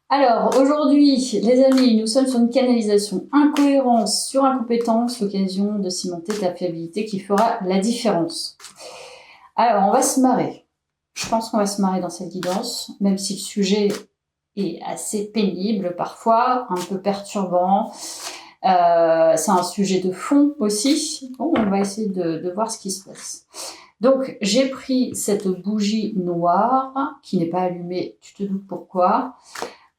Alors, aujourd'hui, les amis, nous sommes sur une canalisation incohérence sur incompétence, l'occasion de cimenter ta fiabilité qui fera la différence. Alors, on va se marrer. Je pense qu'on va se marrer dans cette guidance, même si le sujet est assez pénible parfois, un peu perturbant. C'est un sujet de fond aussi. Bon, on va essayer de voir ce qui se passe. Donc, j'ai pris cette bougie noire qui n'est pas allumée, tu te doutes pourquoi.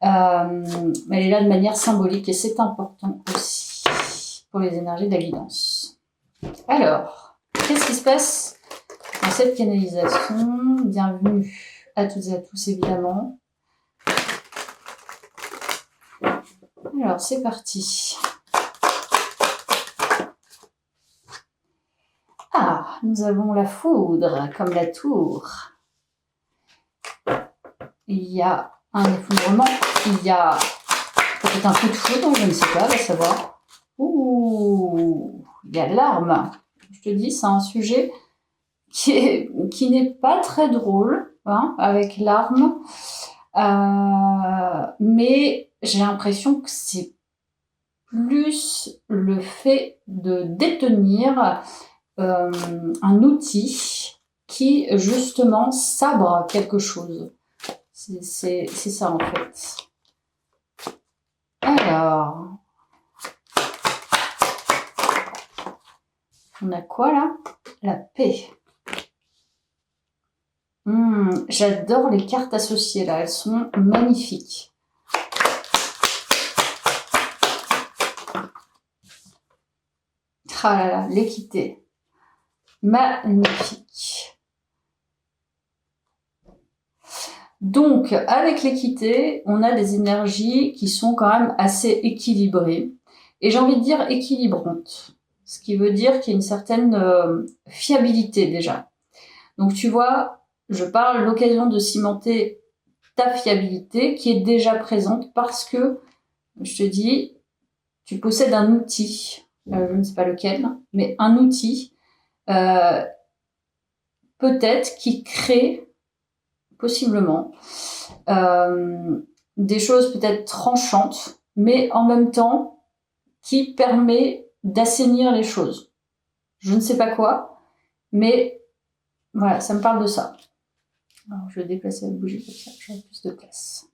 Elle est là de manière symbolique et c'est important aussi pour les énergies de la guidance. Alors, qu'est-ce qui se passe dans cette canalisation? Bienvenue à toutes et à tous évidemment. Alors, c'est parti. Ah, nous avons la foudre comme la tour. Il y a un effondrement, il y a peut-être un coup de foudre, je ne sais pas, on va savoir. Ouh, il y a l'arme. Je te dis, c'est un sujet qui n'est pas très drôle, hein, avec l'arme. Mais j'ai l'impression que c'est plus le fait de détenir un outil qui, justement, sabre quelque chose. C'est ça, en fait. Alors, on a quoi, là? La paix. J'adore les cartes associées, là. Elles sont magnifiques. Ah là là, l'équité. Magnifique. Donc, avec l'équité, on a des énergies qui sont quand même assez équilibrées. Et j'ai envie de dire équilibrantes. Ce qui veut dire qu'il y a une certaine fiabilité déjà. Donc, tu vois, je parle de l'occasion de cimenter ta fiabilité qui est déjà présente parce que, je te dis, tu possèdes un outil, je ne sais pas lequel, mais un outil peut-être qui crée possiblement des choses peut-être tranchantes, mais en même temps qui permet d'assainir les choses. Je ne sais pas quoi, mais voilà, ça me parle de ça. Alors, je vais déplacer la bougie comme ça, j'aurai plus de place.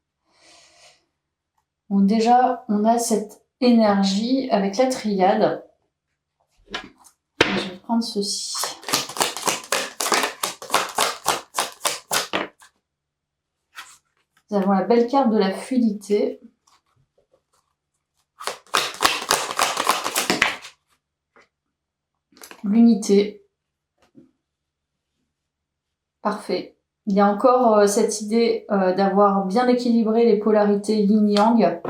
Bon, déjà, on a cette énergie avec la triade. Je vais prendre ceci. Nous avons la belle carte de la fluidité. L'unité. Parfait. Il y a encore cette idée d'avoir bien équilibré les polarités yin-yang.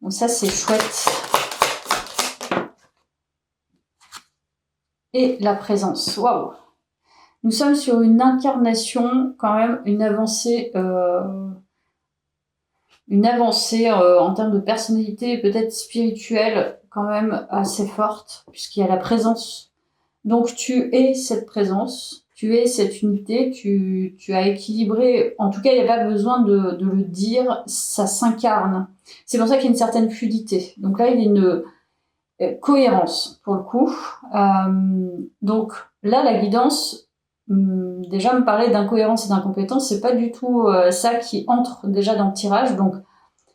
Donc ça, c'est chouette. Et la présence. Waouh! Nous sommes sur une incarnation, quand même, une avancée en termes de personnalité, peut-être spirituelle, quand même assez forte, puisqu'il y a la présence. Donc tu es cette présence, tu es cette unité, tu as équilibré, en tout cas il n'y a pas besoin de le dire, ça s'incarne. C'est pour ça qu'il y a une certaine fluidité. Donc là il y a une cohérence pour le coup. Donc là la guidance, déjà me parler d'incohérence et d'incompétence, c'est pas du tout ça qui entre déjà dans le tirage. Donc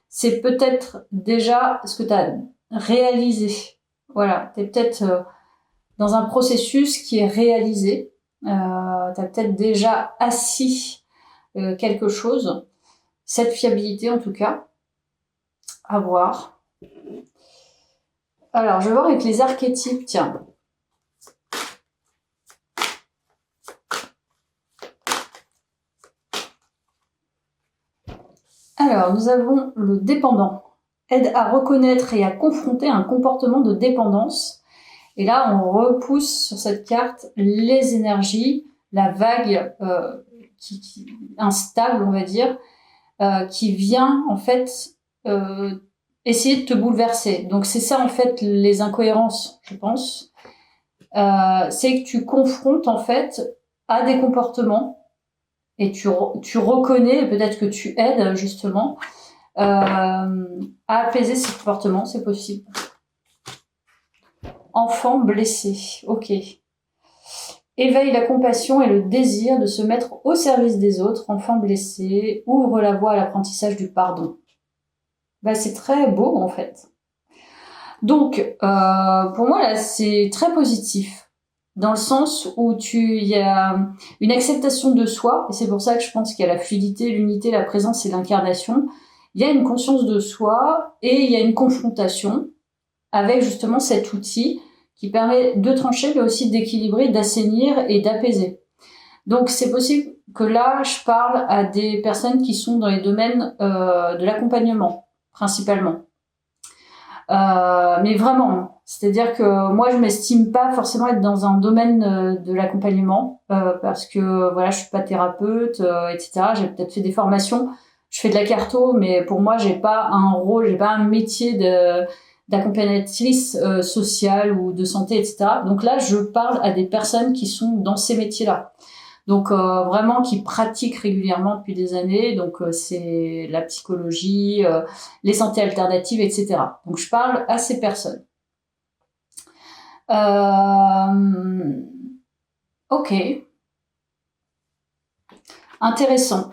c'est peut-être déjà ce que tu as réalisé. Voilà, tu es peut-être dans un processus qui est réalisé. Tu as peut-être déjà assis quelque chose. Cette fiabilité, en tout cas, à voir. Alors, je vais voir avec les archétypes, tiens. Alors, nous avons le dépendant. Aide à reconnaître et à confronter un comportement de dépendance. Et là, on repousse sur cette carte les énergies, la vague instable, on va dire, qui vient, en fait, essayer de te bouleverser. Donc, c'est ça, en fait, les incohérences, je pense. C'est que tu confrontes, en fait, à des comportements et tu reconnais, peut-être que tu aides, justement, à apaiser ses comportements, c'est possible. Enfant blessé, ok. Éveille la compassion et le désir de se mettre au service des autres, enfant blessé, ouvre la voie à l'apprentissage du pardon. Bah, c'est très beau en fait. Donc, pour moi là, c'est très positif. Dans le sens où il y a une acceptation de soi, et c'est pour ça que je pense qu'il y a la fluidité, l'unité, la présence et l'incarnation. Il y a une conscience de soi et il y a une confrontation avec justement cet outil qui permet de trancher, mais aussi d'équilibrer, d'assainir et d'apaiser. Donc c'est possible que là, je parle à des personnes qui sont dans les domaines de l'accompagnement, principalement. Mais vraiment, c'est-à-dire que moi, je m'estime pas forcément être dans un domaine de l'accompagnement parce que voilà, je suis pas thérapeute, etc. J'ai peut-être fait des formations, je fais de la carto, mais pour moi, j'ai pas un rôle, j'ai pas un métier d'accompagnatrice sociale ou de santé, etc. Donc là, je parle à des personnes qui sont dans ces métiers-là. Donc vraiment qui pratiquent régulièrement depuis des années. Donc c'est la psychologie, les santé alternatives, etc. Donc je parle à ces personnes. Ok. Intéressant.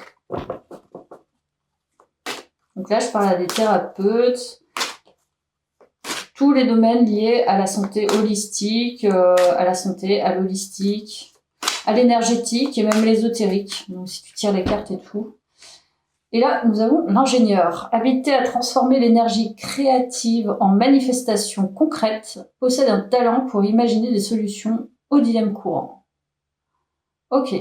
Donc là, je parle à des thérapeutes. Tous les domaines liés à la santé holistique, à la santé, à l'holistique, à l'énergétique et même l'ésotérique. Donc si tu tires les cartes et tout. Et là, nous avons l'ingénieur, habilité à transformer l'énergie créative en manifestation concrète, possède un talent pour imaginer des solutions aux dilemmes courants. Ok.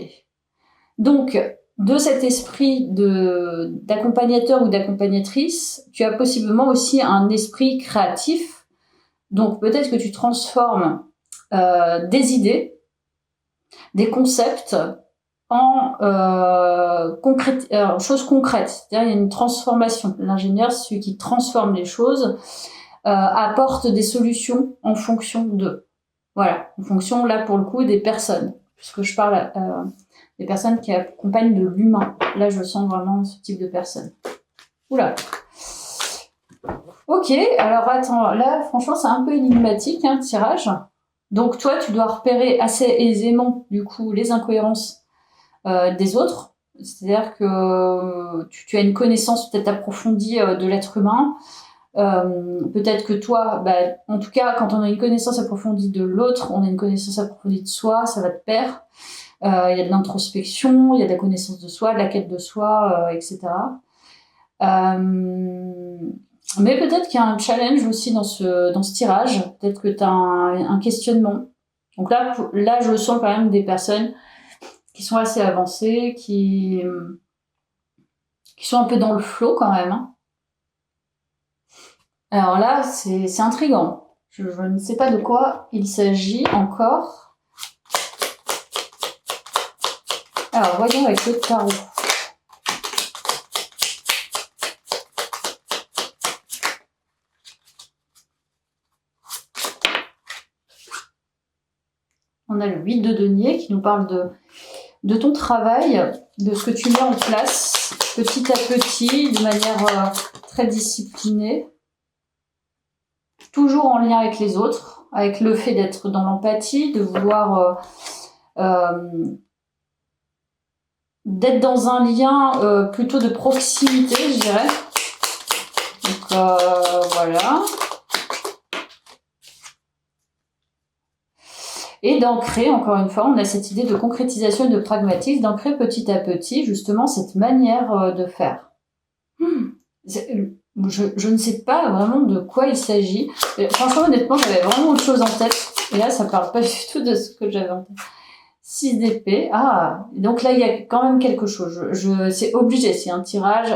Donc, de cet esprit d'accompagnateur ou d'accompagnatrice, tu as possiblement aussi un esprit créatif. Donc, peut-être que tu transformes des idées, des concepts en choses concrètes. C'est-à-dire, il y a une transformation. L'ingénieur, c'est celui qui transforme les choses, apporte des solutions en fonction d'eux. Voilà, en fonction, là, pour le coup, des personnes. Puisque je parle des personnes qui accompagnent de l'humain. Là, je sens vraiment ce type de personnes. Oula. Ok, alors attends, là, franchement, c'est un peu énigmatique, hein, le tirage. Donc, toi, tu dois repérer assez aisément, du coup, les incohérences des autres. C'est-à-dire que tu as une connaissance peut-être approfondie de l'être humain. Peut-être que toi, en tout cas, quand on a une connaissance approfondie de l'autre, on a une connaissance approfondie de soi, ça va de pair. Il y a de l'introspection, il y a de la connaissance de soi, de la quête de soi, etc. Mais peut-être qu'il y a un challenge aussi dans ce tirage. Peut-être que tu as un questionnement. Donc là, je sens quand même des personnes qui sont assez avancées, qui sont un peu dans le flow quand même. Hein. Alors là, c'est intriguant. Je ne sais pas de quoi il s'agit encore. Alors, voyons avec le tarot. On a le 8 de denier qui nous parle de ton travail, de ce que tu mets en place petit à petit, de manière très disciplinée. Toujours en lien avec les autres, avec le fait d'être dans l'empathie, de vouloir d'être dans un lien plutôt de proximité, je dirais. Donc voilà. Et d'ancrer, encore une fois, on a cette idée de concrétisation et de pragmatisme, d'ancrer petit à petit justement cette manière de faire. Je ne sais pas vraiment de quoi il s'agit. Franchement, honnêtement, j'avais vraiment autre chose en tête. Et là, ça parle pas du tout de ce que j'avais en tête. 6 d'épée. Ah, donc là, il y a quand même quelque chose. C'est obligé, c'est un tirage.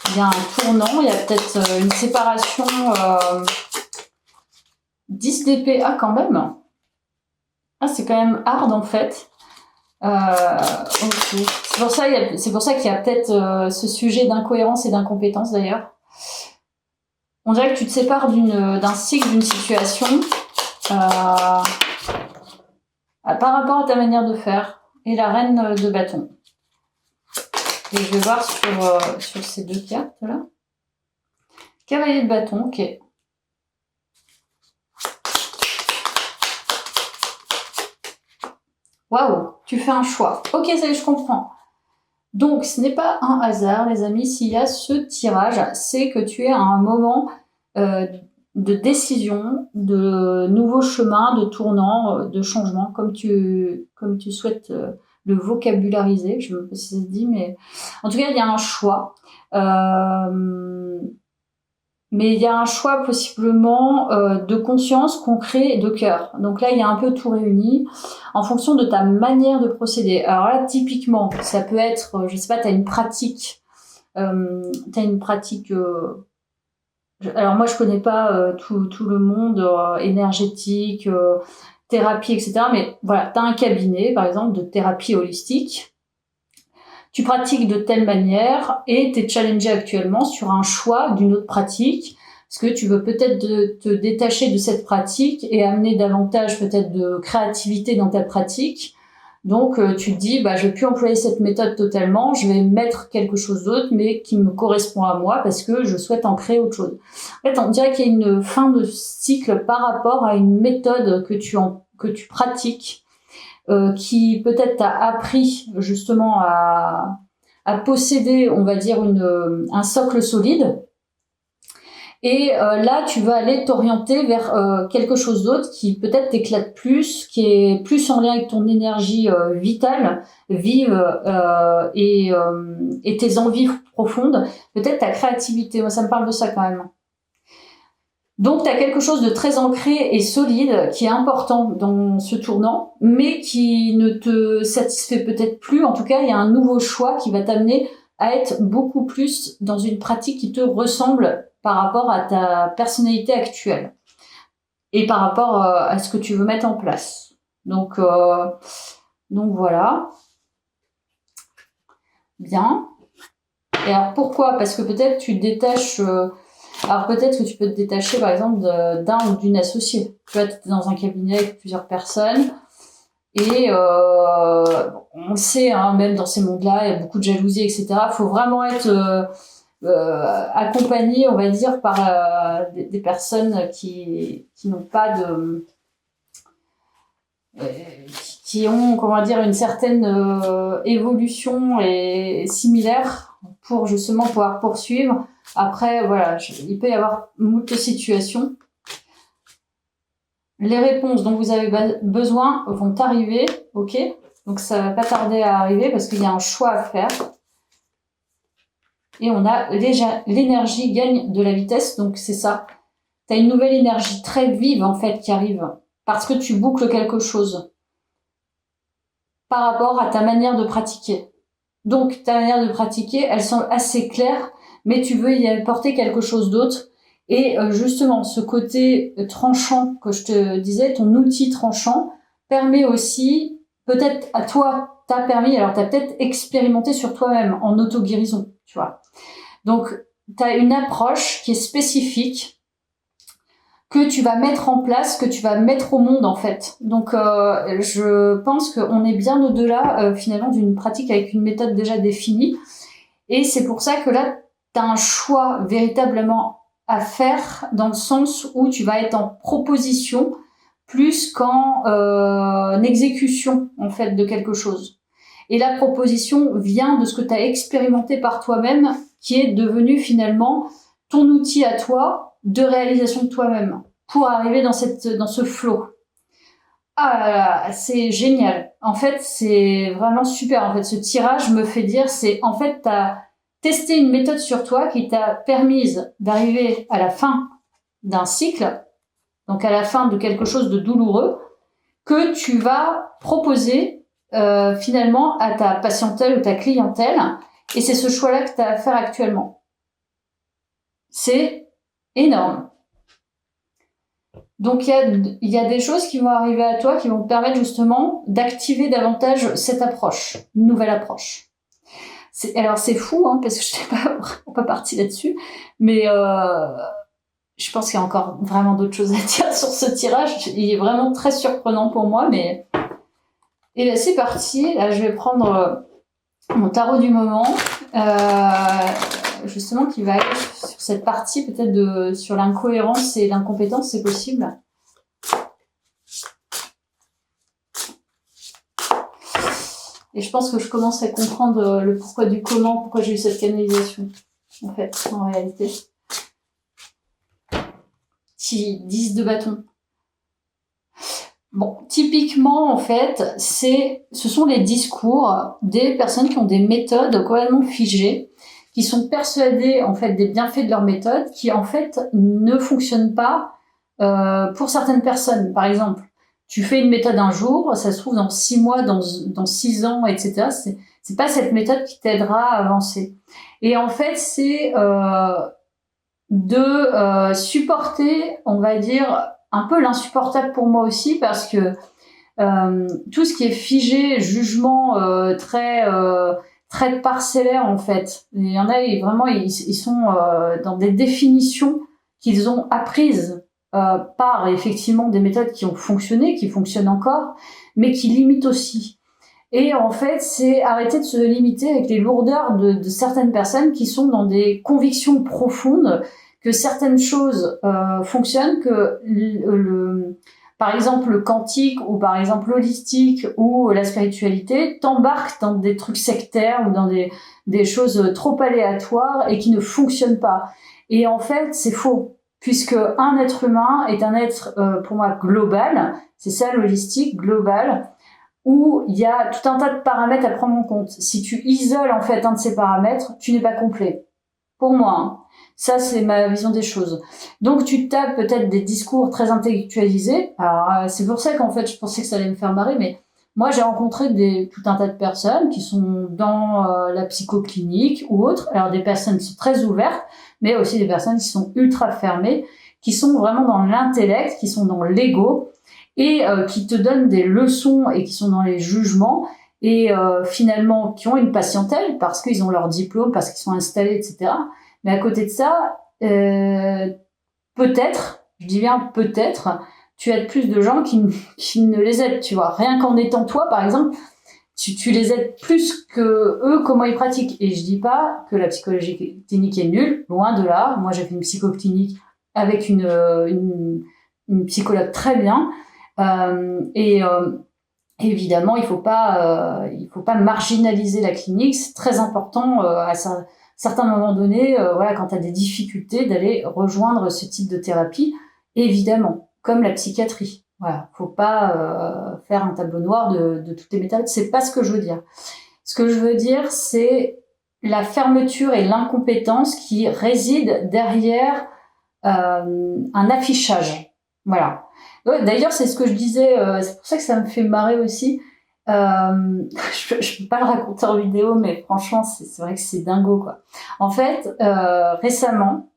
Il y a un tournant, il y a peut-être une séparation. 10 d'épée. Ah, quand même. Ah, c'est quand même hard en fait. Okay. C'est pour ça qu'il y a peut-être ce sujet d'incohérence et d'incompétence d'ailleurs. On dirait que tu te sépares d'un cycle, d'une situation par rapport à ta manière de faire. Et la reine de bâton. Et je vais voir sur ces deux cartes-là. Cavalier de bâton, ok. Waouh, tu fais un choix. Ok, ça y est, je comprends. Donc, ce n'est pas un hasard, les amis, s'il y a ce tirage, c'est que tu es à un moment de décision, de nouveaux chemins, de tournant, de changement, comme tu souhaites le vocabulariser. Je ne sais pas si ça se dit, mais en tout cas, il y a un choix. Mais il y a un choix possiblement de conscience, concret et de cœur. Donc là, il y a un peu tout réuni en fonction de ta manière de procéder. Alors là, typiquement, ça peut être, je sais pas, tu as une pratique. Alors moi, je connais pas tout le monde énergétique, thérapie, etc. Mais voilà, tu as un cabinet, par exemple, de thérapie holistique. Tu pratiques de telle manière et tu es challengé actuellement sur un choix d'une autre pratique parce que tu veux peut-être te détacher de cette pratique et amener davantage peut-être de créativité dans ta pratique. Donc tu te dis, je vais plus employer cette méthode totalement, je vais mettre quelque chose d'autre mais qui me correspond à moi parce que je souhaite en créer autre chose. En fait, on dirait qu'il y a une fin de cycle par rapport à une méthode que tu pratiques. Qui peut-être t'a appris justement à posséder, on va dire, un socle solide. Et là, tu vas aller t'orienter vers quelque chose d'autre qui peut-être t'éclate plus, qui est plus en lien avec ton énergie vitale, vive et tes envies profondes. Peut-être ta créativité. Moi, ça me parle de ça quand même. Donc, tu as quelque chose de très ancré et solide qui est important dans ce tournant, mais qui ne te satisfait peut-être plus. En tout cas, il y a un nouveau choix qui va t'amener à être beaucoup plus dans une pratique qui te ressemble par rapport à ta personnalité actuelle et par rapport à ce que tu veux mettre en place. Donc voilà. Bien. Et alors, pourquoi ? Parce que peut-être tu te détaches... Alors peut-être que tu peux te détacher par exemple d'un ou d'une associée. Tu vois, tu es dans un cabinet avec plusieurs personnes et on le sait, hein, même dans ces mondes-là, il y a beaucoup de jalousie, etc. Il faut vraiment être accompagné, on va dire, par des personnes qui n'ont pas de... qui ont, comment dire, une certaine évolution et similaire pour justement pouvoir poursuivre. Après, voilà, il peut y avoir moult situations. Les réponses dont vous avez besoin vont arriver, ok ? Donc ça va pas tarder à arriver parce qu'il y a un choix à faire. Et on a l'énergie gagne de la vitesse, donc c'est ça. Tu as une nouvelle énergie très vive en fait qui arrive parce que tu boucles quelque chose par rapport à ta manière de pratiquer. Donc ta manière de pratiquer, elle semble assez claire, mais tu veux y apporter quelque chose d'autre. Et justement, ce côté tranchant que je te disais, ton outil tranchant, permet aussi, peut-être à toi, t'as peut-être expérimenté sur toi-même en auto-guérison, tu vois. Donc, t'as une approche qui est spécifique, que tu vas mettre en place, que tu vas mettre au monde, en fait. Donc, je pense qu'on est bien au-delà, finalement, d'une pratique avec une méthode déjà définie. Et c'est pour ça que là, tu as un choix véritablement à faire dans le sens où tu vas être en proposition plus qu'en exécution en fait de quelque chose. Et la proposition vient de ce que tu as expérimenté par toi-même qui est devenu finalement ton outil à toi de réalisation de toi-même pour arriver dans ce flow. Ah là là, c'est génial. En fait, c'est vraiment super. En fait, ce tirage me fait dire, en fait, t'as testé une méthode sur toi qui t'a permise d'arriver à la fin d'un cycle, donc à la fin de quelque chose de douloureux, que tu vas proposer finalement à ta patientèle ou ta clientèle. Et c'est ce choix-là que tu as à faire actuellement. C'est énorme. Donc, il y a des choses qui vont arriver à toi qui vont te permettre justement d'activer davantage cette approche, une nouvelle approche. Alors, c'est fou, hein, parce que je n'ai pas partie là-dessus, mais je pense qu'il y a encore vraiment d'autres choses à dire sur ce tirage. Il est vraiment très surprenant pour moi, mais... Et là, c'est parti. Là, je vais prendre mon tarot du moment justement qui va aller sur cette partie peut-être sur l'incohérence et l'incompétence, c'est possible. Et je pense que je commence à comprendre le pourquoi du comment, pourquoi j'ai eu cette canalisation, en fait, en réalité. 10 de bâton. Bon, typiquement, en fait, ce sont les discours des personnes qui ont des méthodes complètement figées, qui sont persuadées, en fait, des bienfaits de leur méthode, qui, en fait, ne fonctionnent pas pour certaines personnes. Par exemple, tu fais une méthode un jour, ça se trouve dans 6 mois, dans 6 ans, etc. C'est pas cette méthode qui t'aidera à avancer. Et en fait, c'est de supporter, on va dire, un peu l'insupportable pour moi aussi, parce que tout ce qui est figé, jugement très parcellaire, en fait. Il y en a, vraiment, ils sont dans des définitions qu'ils ont apprises par effectivement des méthodes qui ont fonctionné, qui fonctionnent encore, mais qui limitent aussi. Et en fait, c'est arrêter de se limiter avec les lourdeurs de certaines personnes qui sont dans des convictions profondes que certaines choses fonctionnent, que par exemple le quantique ou par exemple l'holistique ou la spiritualité t'embarquent dans des trucs sectaires ou dans des choses trop aléatoires et qui ne fonctionnent pas. Et en fait, c'est faux. Puisque un être humain est un être, pour moi, global, c'est ça l'holistique, global, où il y a tout un tas de paramètres à prendre en compte. Si tu isoles en fait un de ces paramètres, tu n'es pas complet. Pour moi, hein. Ça c'est ma vision des choses. Donc tu tapes peut-être des discours très intellectualisés. Alors c'est pour ça qu'en fait je pensais que ça allait me faire marrer, mais moi j'ai rencontré tout un tas de personnes qui sont dans la psychoclinique ou autre. Alors des personnes qui sont très ouvertes, mais aussi des personnes qui sont ultra fermées, qui sont vraiment dans l'intellect, qui sont dans l'ego, et qui te donnent des leçons et qui sont dans les jugements, et finalement qui ont une patientèle parce qu'ils ont leur diplôme, parce qu'ils sont installés, etc. Mais à côté de ça, peut-être, je dis bien peut-être, tu aides plus de gens qui ne les aident, tu vois. Rien qu'en étant toi, par exemple, tu les aides plus que eux, comment ils pratiquent. Et je dis pas que la psychologie clinique est nulle, loin de là. Moi, j'ai fait une psychoclinique avec une psychologue très bien. Évidemment, il faut pas marginaliser la clinique. C'est très important à certains moments donnés, voilà, quand tu as des difficultés, d'aller rejoindre ce type de thérapie, évidemment, comme la psychiatrie. Voilà, faut pas faire un tableau noir de toutes les méthodes. C'est pas ce que je veux dire. Ce que je veux dire, c'est la fermeture et l'incompétence qui résident derrière un affichage. Voilà. D'ailleurs, c'est ce que je disais. C'est pour ça que ça me fait marrer aussi. Je peux pas le raconter en vidéo, mais franchement, c'est vrai que c'est dingo, quoi. En fait, récemment,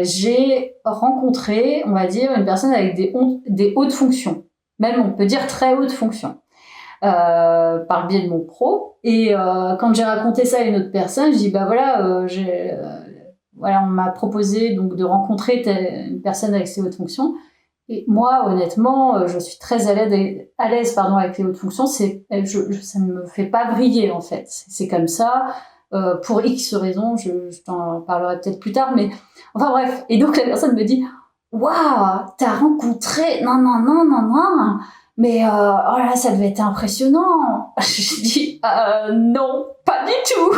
j'ai rencontré, on va dire, une personne avec des hautes fonctions. Même, on peut dire très hautes fonctions. Par le biais de mon pro. Et quand j'ai raconté ça à une autre personne, je dis, bah voilà, voilà, on m'a proposé donc de rencontrer une personne avec ces hautes fonctions. Et moi, honnêtement, je suis très à l'aise, avec les hautes fonctions. Ça ne me fait pas vriller, en fait. C'est comme ça. Pour X raisons, je t'en parlerai peut-être plus tard, mais enfin bref. Et donc la personne me dit, waouh, t'as rencontré, non, mais oh là, ça devait être impressionnant. Je dis, non, pas du tout.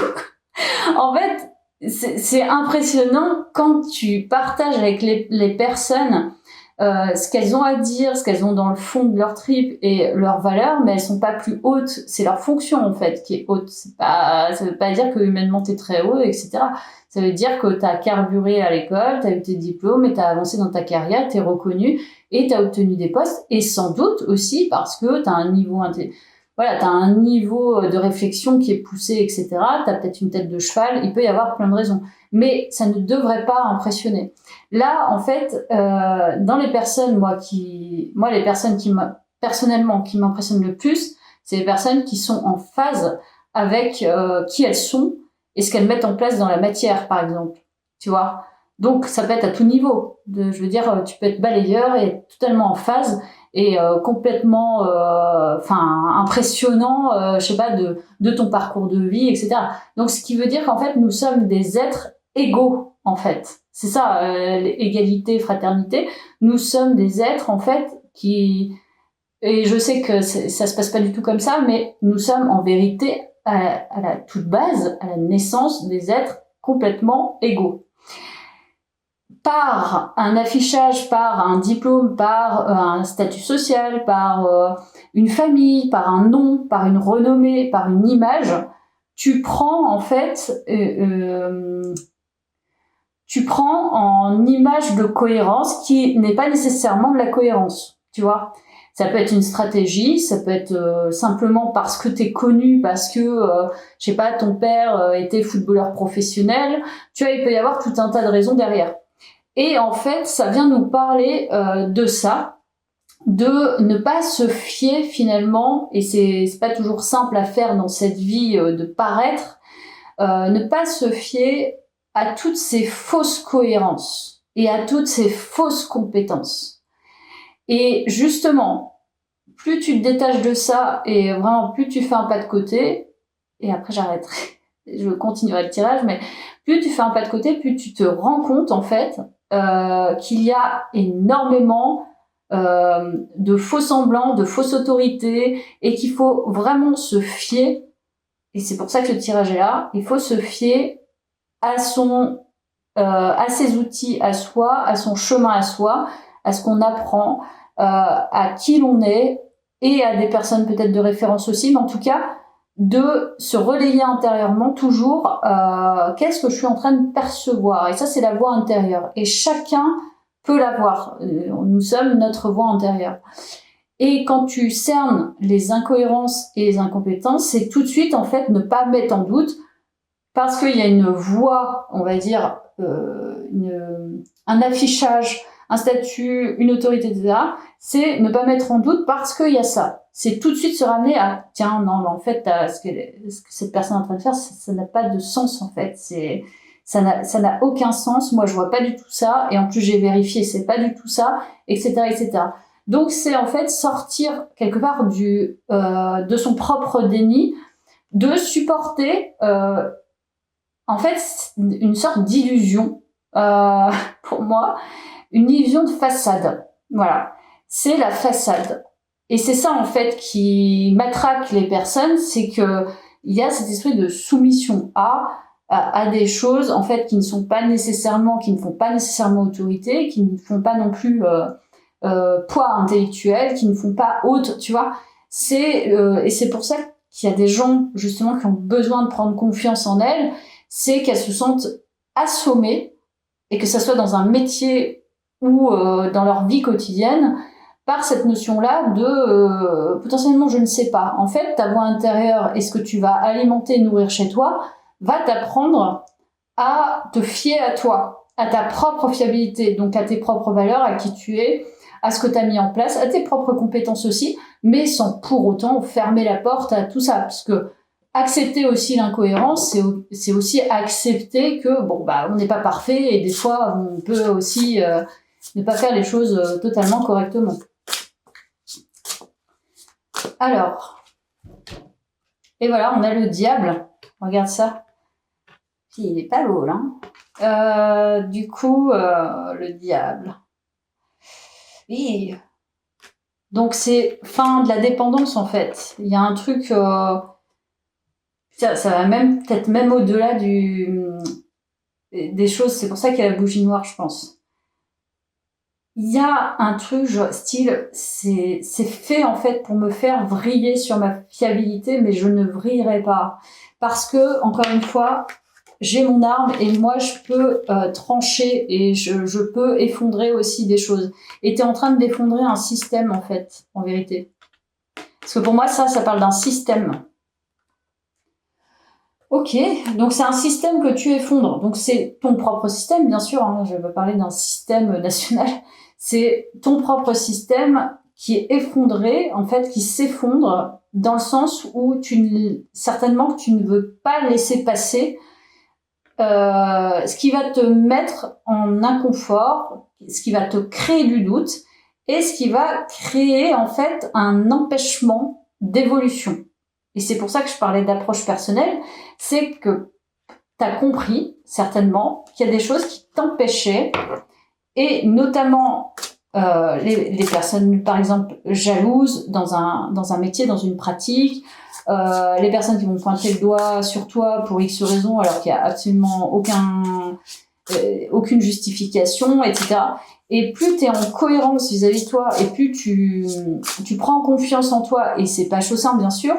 En fait, c'est impressionnant quand tu partages avec les personnes ce qu'elles ont à dire, ce qu'elles ont dans le fond de leur trip et leurs valeurs, mais elles sont pas plus hautes. C'est leur fonction, en fait, qui est haute. Ça veut pas dire que humainement t'es très haut, etc. Ça veut dire que t'as carburé à l'école, t'as eu tes diplômes et t'as avancé dans ta carrière, t'es reconnu et t'as obtenu des postes, et sans doute aussi parce que t'as un niveau t'as un niveau de réflexion qui est poussé, etc. T'as peut-être une tête de cheval, il peut y avoir plein de raisons. Mais ça ne devrait pas impressionner. Là, en fait, dans les personnes, les personnes personnellement, qui m'impressionnent le plus, c'est les personnes qui sont en phase avec qui elles sont et ce qu'elles mettent en place dans la matière, par exemple. Tu vois, Donc, ça peut être à tout niveau. Je veux dire, tu peux être balayeur et être totalement en phase et complètement, impressionnant, je sais pas, de ton parcours de vie, etc. Donc, ce qui veut dire qu'en fait, nous sommes des êtres égaux, en fait. C'est ça, l'égalité, fraternité. Nous sommes des êtres, en fait, et je sais que ça se passe pas du tout comme ça, mais nous sommes en vérité, à la toute base, à la naissance, des êtres complètement égaux. Par un affichage, par un diplôme, par un statut social, par une famille, par un nom, par une renommée, par une image, tu prends en fait, tu prends en image de cohérence qui n'est pas nécessairement de la cohérence, tu vois. Ça peut être une stratégie, ça peut être simplement parce que t'es connu, parce que, je sais pas, ton père était footballeur professionnel. Tu vois, il peut y avoir tout un tas de raisons derrière. Et en fait, ça vient nous parler de ça, de ne pas se fier finalement, et c'est pas toujours simple à faire dans cette vie de paraître, ne pas se fier à toutes ces fausses cohérences et à toutes ces fausses compétences. Et justement, plus tu te détaches de ça et vraiment plus tu fais un pas de côté, et après j'arrêterai, je continuerai le tirage, mais plus tu fais un pas de côté, plus tu te rends compte en fait qu'il y a énormément de faux semblants, de fausses autorités, et qu'il faut vraiment se fier, et c'est pour ça que le tirage est là, il faut se fier à ses outils à soi, à son chemin à soi, à ce qu'on apprend, à qui l'on est, et à des personnes peut-être de référence aussi, mais en tout cas, de se relayer intérieurement toujours qu'est-ce que je suis en train de percevoir. Et ça, c'est la voix intérieure. Et chacun peut l'avoir. Nous sommes notre voix intérieure. Et quand tu cernes les incohérences et les incompétences, c'est tout de suite, en fait, ne pas mettre en doute, parce qu'il y a une voix, on va dire, un affichage, un statut, une autorité, etc. C'est ne pas mettre en doute parce qu'il y a ça. C'est tout de suite se ramener à tiens, non, en fait, ce que cette personne est en train de faire, ça n'a pas de sens, en fait. Ça n'a aucun sens. Moi, je vois pas du tout ça. Et en plus, j'ai vérifié, c'est pas du tout ça, etc., etc. Donc, c'est en fait sortir quelque part de son propre déni, de supporter, en fait, une sorte d'illusion, pour moi, une illusion de façade. Voilà. C'est la façade. Et c'est ça, en fait, qui matraque les personnes, c'est que il y a cet esprit de soumission à des choses, en fait, qui ne font pas nécessairement autorité, qui ne font pas non plus poids intellectuel, qui ne font pas haute, tu vois. Et c'est pour ça qu'il y a des gens, justement, qui ont besoin de prendre confiance en elles, c'est qu'elles se sentent assommées, et que ça soit dans un métier ou dans leur vie quotidienne, par cette notion-là de potentiellement je ne sais pas. En fait, ta voix intérieure et ce que tu vas alimenter et nourrir chez toi va t'apprendre à te fier à toi, à ta propre fiabilité, donc à tes propres valeurs, à qui tu es, à ce que tu as mis en place, à tes propres compétences aussi, mais sans pour autant fermer la porte à tout ça, parce que accepter aussi l'incohérence, c'est aussi accepter que on n'est pas parfait et des fois on peut aussi ne pas faire les choses totalement correctement. Alors, et voilà, on a le diable. Regarde ça. Il est pas beau, là. Du coup, le diable. Oui. Donc c'est fin de la dépendance en fait. Il y a un truc, ça va même peut-être même au-delà des choses. C'est pour ça qu'il y a la bougie noire, je pense. Il y a un truc style, c'est fait en fait pour me faire vriller sur ma fiabilité, mais je ne vrillerai pas parce que encore une fois, j'ai mon arme et moi je peux trancher et je peux effondrer aussi des choses. Et t'es en train de d'effondrer un système en fait, en vérité. Parce que pour moi ça parle d'un système. Ok, donc c'est un système que tu effondres. Donc c'est ton propre système, bien sûr. Hein, je vais parler d'un système national. C'est ton propre système qui est effondré, en fait, qui s'effondre dans le sens où certainement que tu ne veux pas laisser passer ce qui va te mettre en inconfort, ce qui va te créer du doute et ce qui va créer en fait un empêchement d'évolution. Et c'est pour ça que je parlais d'approche personnelle, c'est que tu as compris certainement qu'il y a des choses qui t'empêchaient, et notamment les personnes par exemple jalouses dans un métier, dans une pratique, les personnes qui vont pointer le doigt sur toi pour X raisons alors qu'il n'y a absolument aucune justification, etc. Et plus tu es en cohérence vis-à-vis de toi, et plus tu prends confiance en toi, et c'est pas chaussin bien sûr,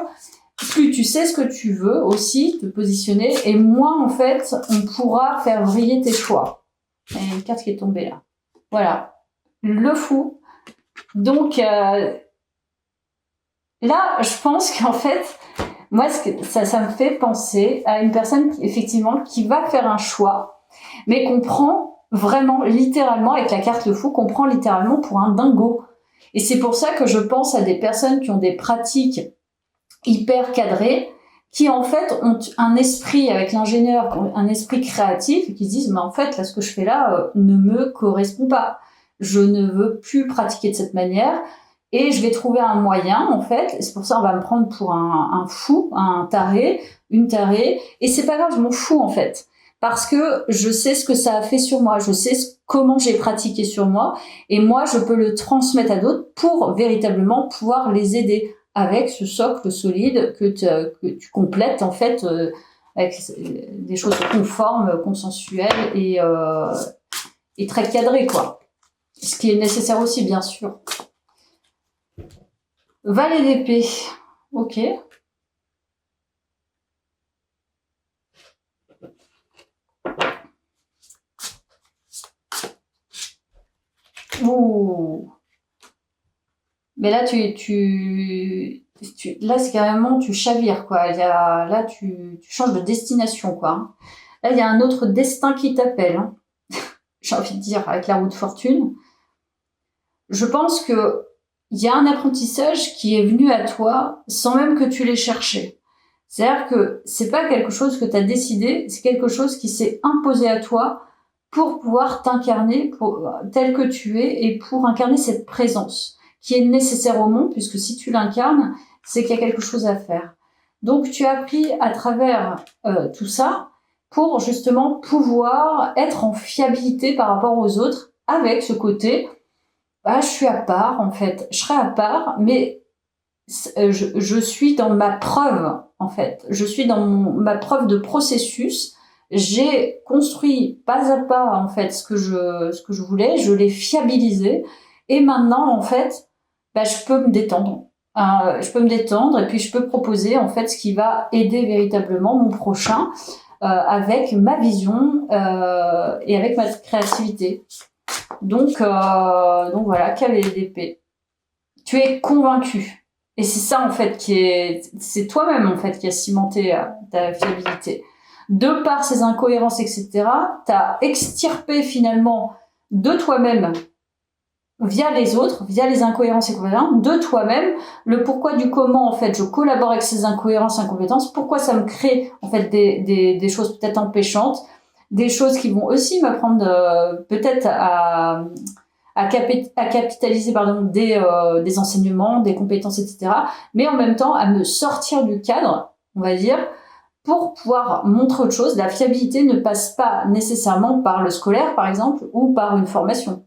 plus tu sais ce que tu veux aussi, te positionner, et moins en fait on pourra faire vriller tes choix. Il y a une carte qui est tombée là. Voilà. Le fou. Donc là, je pense qu'en fait, moi, ça me fait penser à une personne effectivement qui va faire un choix, mais qu'on prend vraiment littéralement, avec la carte le fou, qu'on prend littéralement pour un dingo. Et c'est pour ça que je pense à des personnes qui ont des pratiques hyper cadrées, qui en fait ont un esprit avec l'ingénieur, un esprit créatif, et qui se disent mais en fait là ce que je fais là ne me correspond pas. Je ne veux plus pratiquer de cette manière et je vais trouver un moyen en fait. Et c'est pour ça on va me prendre pour un fou, un taré, une tarée. Et c'est pas grave, je m'en fous en fait. Parce que je sais ce que ça a fait sur moi, je sais comment j'ai pratiqué sur moi, et moi je peux le transmettre à d'autres pour véritablement pouvoir les aider avec ce socle solide que tu complètes en fait avec des choses conformes, consensuelles et très cadrées quoi. Ce qui est nécessaire aussi bien sûr. Valet d'épée, ok. Ouh. Mais là, là, c'est carrément, tu chavires, quoi. Là, tu changes de destination, quoi. Là, il y a un autre destin qui t'appelle, hein. J'ai envie de dire, avec la roue de fortune. Je pense que il y a un apprentissage qui est venu à toi sans même que tu l'aies cherché. C'est-à-dire que c'est pas quelque chose que tu as décidé, c'est quelque chose qui s'est imposé à toi pour pouvoir t'incarner tel que tu es et pour incarner cette présence qui est nécessaire au monde, puisque si tu l'incarnes, c'est qu'il y a quelque chose à faire. Donc tu as appris à travers tout ça pour justement pouvoir être en fiabilité par rapport aux autres avec ce côté je suis à part en fait, je serai à part, mais je suis dans ma preuve en fait, je suis dans ma preuve de processus. J'ai construit pas à pas en fait ce que je voulais, je l'ai fiabilisé, et maintenant en fait je peux me détendre. Je peux me détendre et puis je peux proposer en fait ce qui va aider véritablement mon prochain avec ma vision et avec ma créativité. Donc voilà, cavalier d'épée. Tu es convaincu. Et c'est ça, en fait, c'est toi-même, en fait, qui a cimenté ta fiabilité. De par ces incohérences, etc., t'as extirpé, finalement, de toi-même, via les autres, via les incohérences et compétences, de toi-même, le pourquoi du comment, en fait, je collabore avec ces incohérences et incompétences, pourquoi ça me crée, en fait, des choses peut-être empêchantes, des choses qui vont aussi m'apprendre peut-être à capitaliser des enseignements, des compétences, etc. Mais en même temps, à me sortir du cadre, on va dire, pour pouvoir montrer autre chose. La fiabilité ne passe pas nécessairement par le scolaire, par exemple, ou par une formation.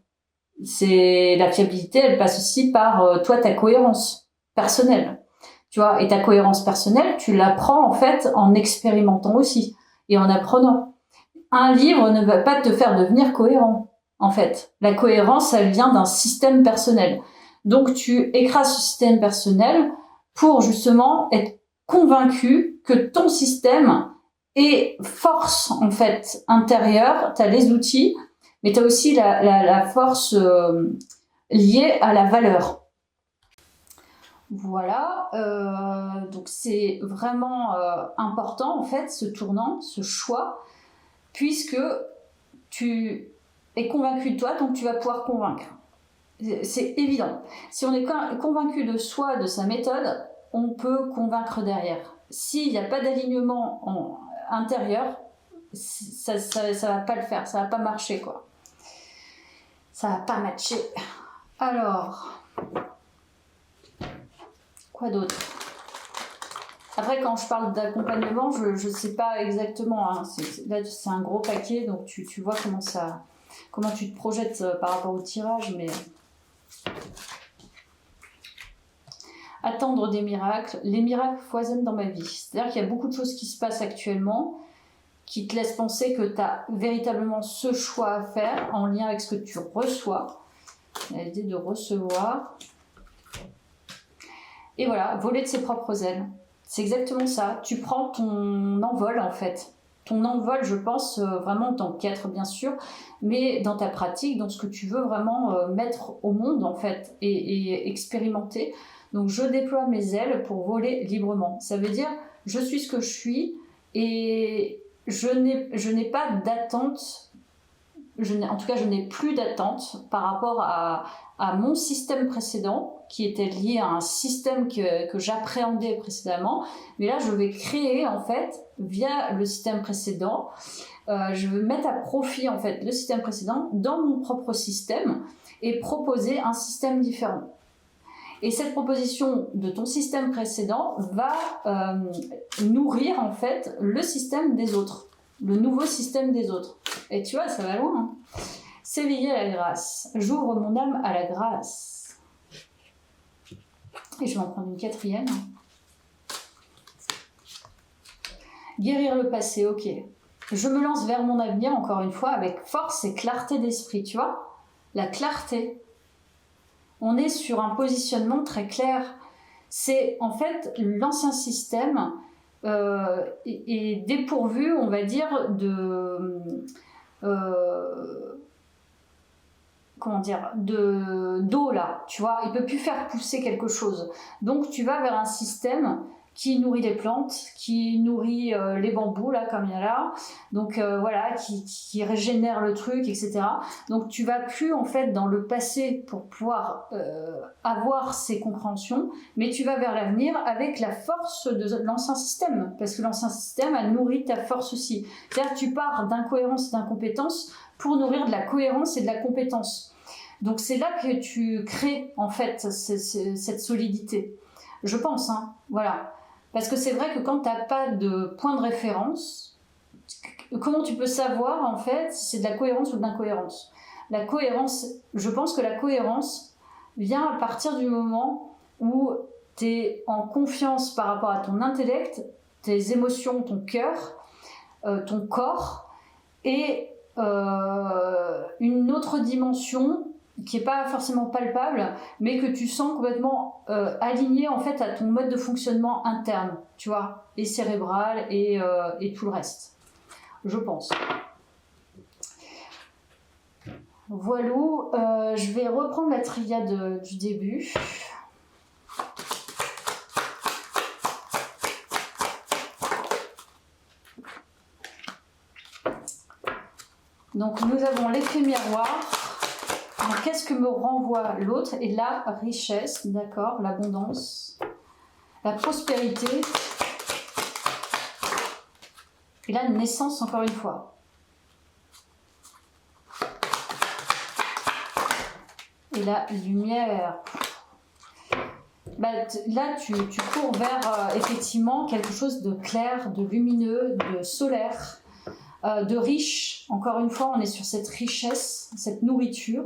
La fiabilité, elle passe aussi par toi, ta cohérence personnelle. Tu vois, et ta cohérence personnelle, tu l'apprends en fait en expérimentant aussi et en apprenant. Un livre ne va pas te faire devenir cohérent. En fait, la cohérence, elle vient d'un système personnel. Donc, tu écrases ce système personnel pour justement être convaincu que ton système est force, en fait, intérieure. Tu as les outils, mais tu as aussi la force liée à la valeur. Voilà, donc c'est vraiment important, en fait, ce tournant, ce choix, puisque tu es convaincu de toi, donc tu vas pouvoir convaincre. C'est évident. Si on est convaincu de soi, de sa méthode, on peut convaincre derrière. S'il n'y a pas d'alignement intérieur, ça va pas le faire, ça va pas marcher, quoi. Ça va pas matcher. Alors, quoi d'autre? Après, quand je parle d'accompagnement, je sais pas exactement, hein. Là, c'est un gros paquet, donc tu vois comment tu te projettes par rapport au tirage, mais... Attendre des miracles. Les miracles foisonnent dans ma vie. C'est-à-dire qu'il y a beaucoup de choses qui se passent actuellement qui te laissent penser que tu as véritablement ce choix à faire en lien avec ce que tu reçois. L'idée de recevoir. Et voilà, voler de ses propres ailes. C'est exactement ça. Tu prends ton envol, en fait. Ton envol, je pense, vraiment en tant qu'être, bien sûr, mais dans ta pratique, dans ce que tu veux vraiment mettre au monde, en fait, et expérimenter. Donc, je déploie mes ailes pour voler librement. Ça veut dire, je suis ce que je suis et je n'ai pas d'attente. En tout cas, je n'ai plus d'attente par rapport à mon système précédent, qui était lié à un système que j'appréhendais précédemment. Mais là, je vais créer, en fait, via le système précédent, je vais mettre à profit, en fait, le système précédent dans mon propre système et proposer un système différent. Et cette proposition de ton système précédent va nourrir, en fait, le système des autres, le nouveau système des autres. Et tu vois, ça va loin, hein. S'éveiller à la grâce. J'ouvre mon âme à la grâce. Et je vais en prendre une quatrième. Guérir le passé, ok. Je me lance vers mon avenir, encore une fois, avec force et clarté d'esprit, tu vois. La clarté. On est sur un positionnement très clair. C'est en fait l'ancien système est dépourvu, on va dire, d'eau là, tu vois, il peut plus faire pousser quelque chose. Donc tu vas vers un système qui nourrit les plantes, qui nourrit les bambous là comme il y a là, donc voilà, qui régénère le truc, etc. Donc tu vas plus en fait dans le passé pour pouvoir avoir ces compréhensions, mais tu vas vers l'avenir avec la force de l'ancien système, parce que l'ancien système a nourri ta force aussi. C'est-à-dire que tu pars d'incohérence et d'incompétence pour nourrir de la cohérence et de la compétence. Donc c'est là que tu crées en fait cette solidité. Je pense, hein, voilà. Parce que c'est vrai que quand tu n'as pas de point de référence, comment tu peux savoir en fait si c'est de la cohérence ou de l'incohérence? La cohérence, je pense que la cohérence vient à partir du moment où tu es en confiance par rapport à ton intellect, tes émotions, ton cœur, ton corps et une autre dimension qui est pas forcément palpable, mais que tu sens complètement aligné en fait à ton mode de fonctionnement interne, tu vois, et cérébral et tout le reste, je pense. Voilà, je vais reprendre la triade du début. Donc nous avons l'effet miroir. Alors, qu'est-ce que me renvoie l'autre? Et la richesse, d'accord, l'abondance, la prospérité et la naissance encore une fois. Et la lumière. Bah, là, tu cours vers effectivement quelque chose de clair, de lumineux, de solaire. De riche, encore une fois, on est sur cette richesse, cette nourriture.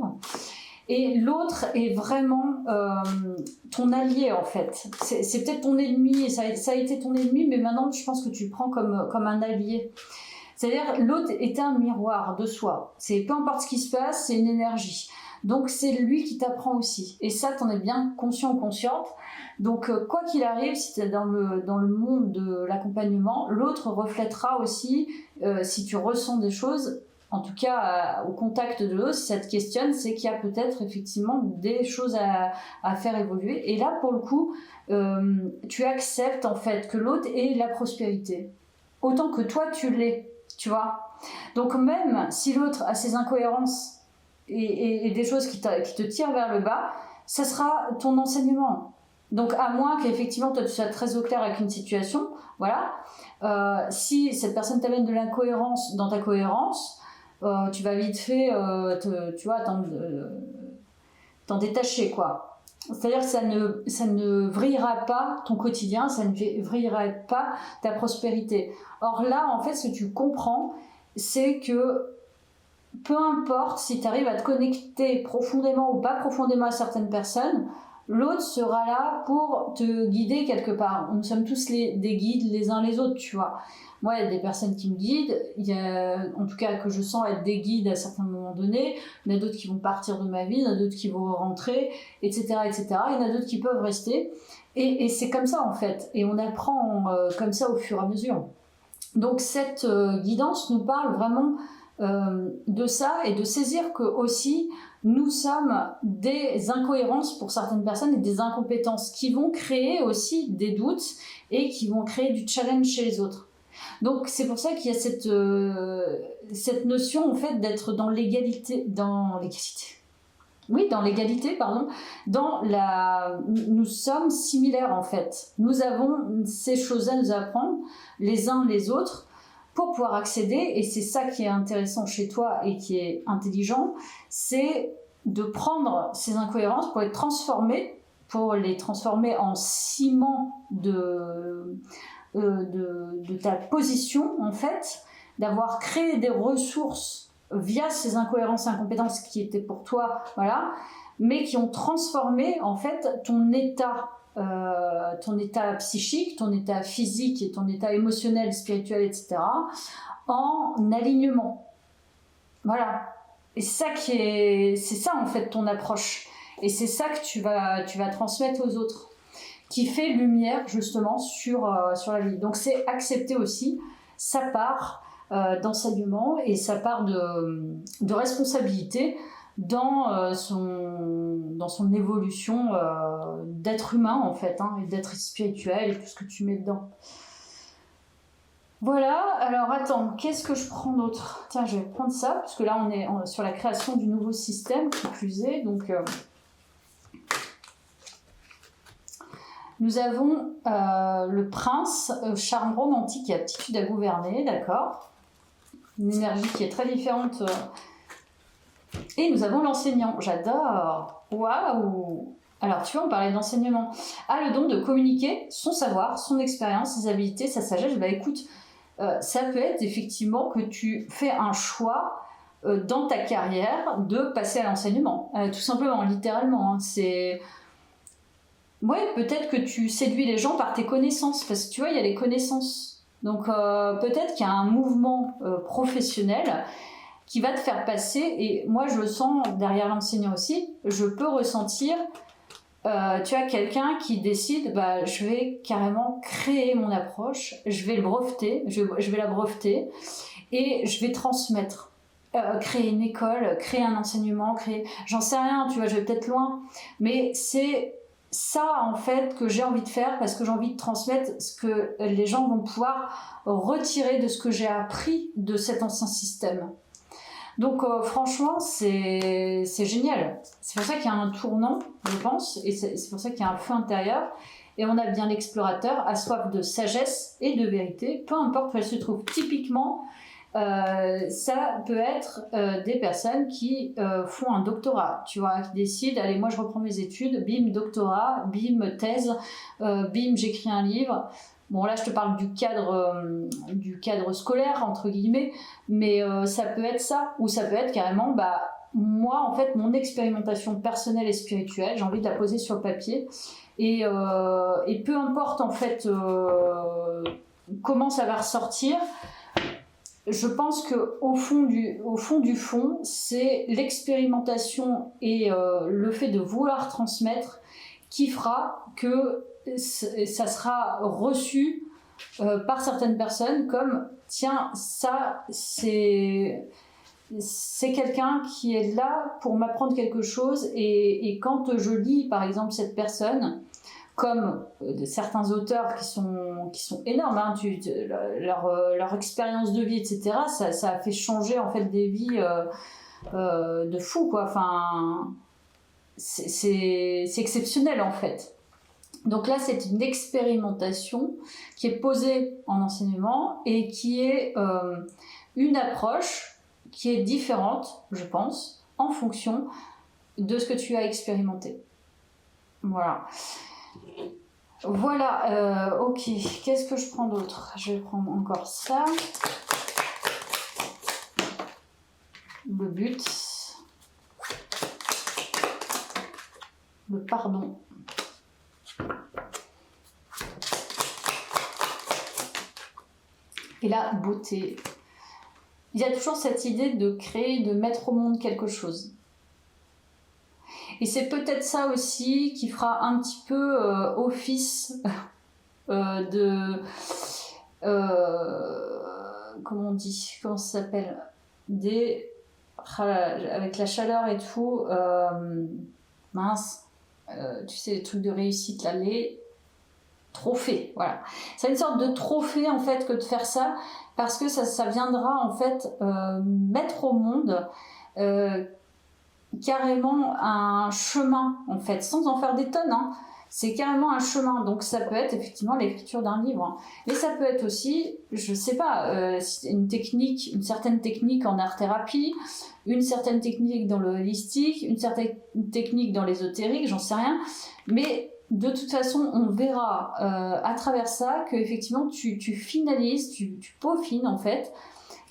Et l'autre est vraiment ton allié, en fait. C'est peut-être ton ennemi, et ça a été ton ennemi, mais maintenant, je pense que tu le prends comme un allié. C'est-à-dire, l'autre est un miroir de soi. C'est peu importe ce qui se passe, c'est une énergie. Donc, c'est lui qui t'apprend aussi. Et ça, t'en es bien conscient ou consciente. Donc, quoi qu'il arrive, si tu es dans le monde de l'accompagnement, l'autre reflètera aussi, si tu ressens des choses, en tout cas au contact de l'autre, si ça te questionne, c'est qu'il y a peut-être effectivement des choses à faire évoluer. Et là, pour le coup, tu acceptes en fait que l'autre ait la prospérité, autant que toi tu l'es, tu vois. Donc même si l'autre a ses incohérences et des choses qui te tirent vers le bas, ça sera ton enseignement. Donc à moins qu'effectivement toi tu sois très au clair avec une situation, voilà, Si cette personne t'amène de l'incohérence dans ta cohérence, tu vas vite fait, t'en détacher, quoi. C'est-à-dire que ça ne vrillera pas ton quotidien, ça ne vrillera pas ta prospérité. Or là, en fait, ce que tu comprends, c'est que peu importe si tu arrives à te connecter profondément ou pas profondément à certaines personnes, l'autre sera là pour te guider quelque part. Nous sommes tous des guides les uns les autres, tu vois. Moi, il y a des personnes qui me guident, il y a, en tout cas que je sens être des guides à certains moments donnés, il y en a d'autres qui vont partir de ma vie, il y en a d'autres qui vont rentrer, etc., etc. Il y en a d'autres qui peuvent rester. Et c'est comme ça, en fait. Et on apprend comme ça au fur et à mesure. Donc, cette guidance nous parle vraiment de ça et de saisir que aussi nous sommes des incohérences pour certaines personnes et des incompétences qui vont créer aussi des doutes et qui vont créer du challenge chez les autres. Donc c'est pour ça qu'il y a cette notion en fait d'être dans l'égalité, nous sommes similaires en fait. Nous avons ces choses à nous apprendre les uns les autres pour pouvoir accéder, et c'est ça qui est intéressant chez toi et qui est intelligent, c'est de prendre ces incohérences pour les transformer en ciment de ta position, en fait, d'avoir créé des ressources via ces incohérences et incompétences qui étaient pour toi, voilà, mais qui ont transformé, en fait, ton état psychique, ton état physique et ton état émotionnel, spirituel, etc., en alignement. Voilà. Et c'est ça, en fait, ton approche. Et c'est ça que tu vas transmettre aux autres, qui fait lumière, justement, sur la vie. Donc, c'est accepter aussi sa part d'enseignement et sa part de responsabilité dans son évolution d'être humain, en fait, et d'être spirituel et tout ce que tu mets dedans. Voilà, alors attends, qu'est-ce que je prends d'autre ? Tiens, je vais prendre ça, parce que là on est sur la création du nouveau système, qui plus est, donc nous avons le prince, charme romantique et aptitude à gouverner, d'accord ? Une énergie qui est très différente. Et nous avons l'enseignant, j'adore, waouh. Alors tu vois, on parlait d'enseignement. A le don de communiquer son savoir, son expérience, ses habilités, sa sagesse. Bah écoute, ça peut être effectivement que tu fais un choix dans ta carrière de passer à l'enseignement, tout simplement, littéralement. Ouais, peut-être que tu séduis les gens par tes connaissances, parce que tu vois, il y a les connaissances. Donc peut-être qu'il y a un mouvement professionnel qui va te faire passer, et moi je le sens derrière l'enseignant aussi, je peux ressentir tu as quelqu'un qui décide, je vais carrément créer mon approche, je vais le breveter, je vais la breveter et je vais transmettre, créer une école, créer un enseignement, j'en sais rien, tu vois, je vais peut-être loin, mais c'est ça en fait que j'ai envie de faire, parce que j'ai envie de transmettre ce que les gens vont pouvoir retirer de ce que j'ai appris de cet ancien système. Donc franchement, c'est génial. C'est pour ça qu'il y a un tournant, je pense, et c'est pour ça qu'il y a un feu intérieur. Et on a bien l'explorateur, a soif de sagesse et de vérité, peu importe où elle se trouve. Typiquement, ça peut être des personnes qui font un doctorat, tu vois, qui décident, allez, moi je reprends mes études, bim, doctorat, bim, thèse, bim, j'écris un livre. Bon, là, je te parle du cadre scolaire, entre guillemets, mais ça peut être ça, ou ça peut être carrément, moi, en fait, mon expérimentation personnelle et spirituelle, j'ai envie de la poser sur le papier, et peu importe, en fait, comment ça va ressortir, je pense que au fond du fond, c'est l'expérimentation et le fait de vouloir transmettre qui fera que ça sera reçu par certaines personnes comme tiens, ça c'est quelqu'un qui est là pour m'apprendre quelque chose, et quand je lis par exemple cette personne, comme certains auteurs qui sont énormes, leur expérience de vie, etc., ça a fait changer en fait des vies de fou, quoi. Enfin, c'est exceptionnel en fait. Donc là, c'est une expérimentation qui est posée en enseignement et qui est une approche qui est différente, je pense, en fonction de ce que tu as expérimenté. Voilà. Voilà, ok. Qu'est-ce que je prends d'autre? Je vais prendre encore ça. Le but. Le pardon. Et la beauté. Il y a toujours cette idée de créer, de mettre au monde quelque chose. Et c'est peut-être ça aussi qui fera un petit peu office de... comment on dit? Comment ça s'appelle? Avec la chaleur et tout, mince, tu sais, les trucs de réussite, là, les trophées, voilà. C'est une sorte de trophée, en fait, que de faire ça, parce que ça viendra, en fait, mettre au monde carrément un chemin, en fait, sans en faire des tonnes, hein. C'est carrément un chemin, donc ça peut être effectivement l'écriture d'un livre, hein. Mais ça peut être aussi, je sais pas, une certaine technique en art-thérapie, une certaine technique dans le holistique, une certaine technique dans l'ésotérique, j'en sais rien, mais de toute façon, on verra à travers ça que effectivement tu finalises, tu peaufines en fait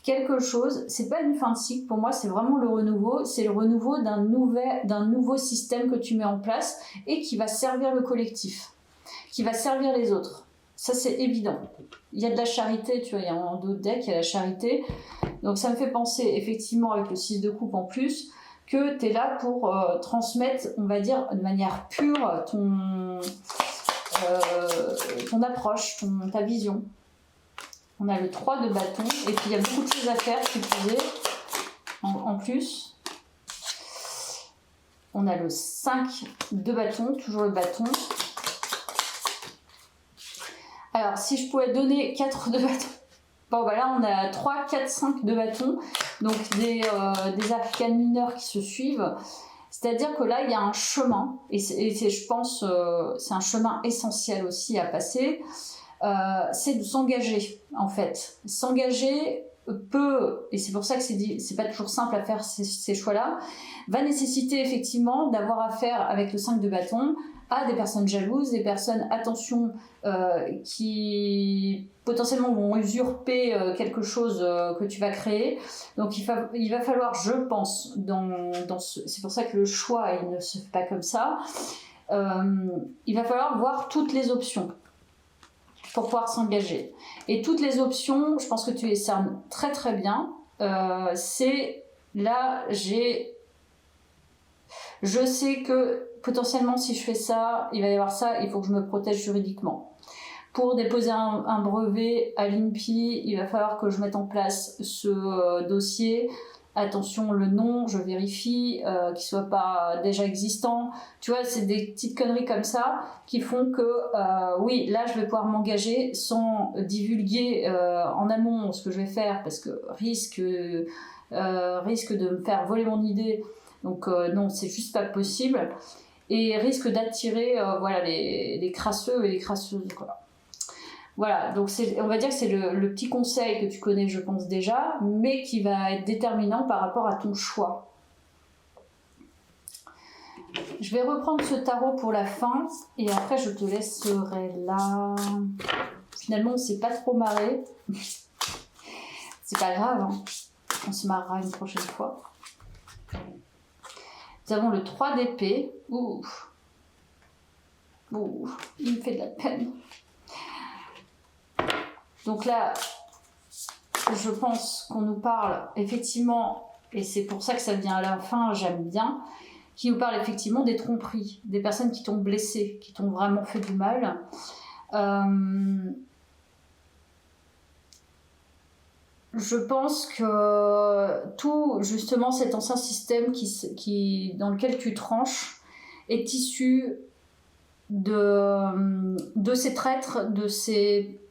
quelque chose. C'est pas une fin de cycle pour moi, c'est vraiment le renouveau. C'est le renouveau d'un nouveau système que tu mets en place et qui va servir le collectif, qui va servir les autres. Ça c'est évident. Il y a de la charité, tu vois, il y a en d'autres decks, il y a la charité. Donc ça me fait penser effectivement avec le 6 de coupe en plus que tu es là pour transmettre, on va dire, de manière pure ton approche, ta vision. On a le 3 de bâton, et puis il y a beaucoup de choses à faire, je disais, en plus. On a le 5 de bâton, toujours le bâton. Alors, si je pouvais donner 4 de bâton, bon, bah là, on a 3, 4, 5 de bâton, donc des arcanes mineures qui se suivent. C'est-à-dire que là, il y a un chemin, et je pense, c'est un chemin essentiel aussi à passer. C'est de s'engager en fait. S'engager peut, et c'est pour ça que c'est pas toujours simple à faire ces choix-là, va nécessiter effectivement d'avoir affaire avec le 5 de bâton à des personnes jalouses, des personnes, attention, qui potentiellement vont usurper quelque chose que tu vas créer. Donc il va falloir, je pense, c'est pour ça que le choix il ne se fait pas comme ça, il va falloir voir toutes les options pour pouvoir s'engager. Et toutes les options, je pense que tu les cernes très très bien. C'est là, je sais que potentiellement si je fais ça, il va y avoir ça, il faut que je me protège juridiquement. Pour déposer un brevet à l'INPI, il va falloir que je mette en place ce dossier. Attention, le nom, je vérifie qu'il soit pas déjà existant. Tu vois, c'est des petites conneries comme ça qui font que, oui, là, je vais pouvoir m'engager sans divulguer en amont ce que je vais faire parce que risque de me faire voler mon idée. Donc, non, c'est juste pas possible. Et risque d'attirer voilà, les crasseux et les crasseuses, quoi. Voilà, donc on va dire que c'est le petit conseil que tu connais, je pense déjà, mais qui va être déterminant par rapport à ton choix. Je vais reprendre ce tarot pour la fin, et après je te laisserai là. Finalement, on s'est pas trop marré. C'est pas grave, hein. On se marrera une prochaine fois. Nous avons le 3 d'épée. Ouh, il me fait de la peine. Donc là, je pense qu'on nous parle effectivement, et c'est pour ça que ça vient à la fin, j'aime bien, qui nous parle effectivement des tromperies, des personnes qui t'ont blessé, qui t'ont vraiment fait du mal. Je pense que tout, justement, cet ancien système dans lequel tu tranches est issu de ces traîtres, de ces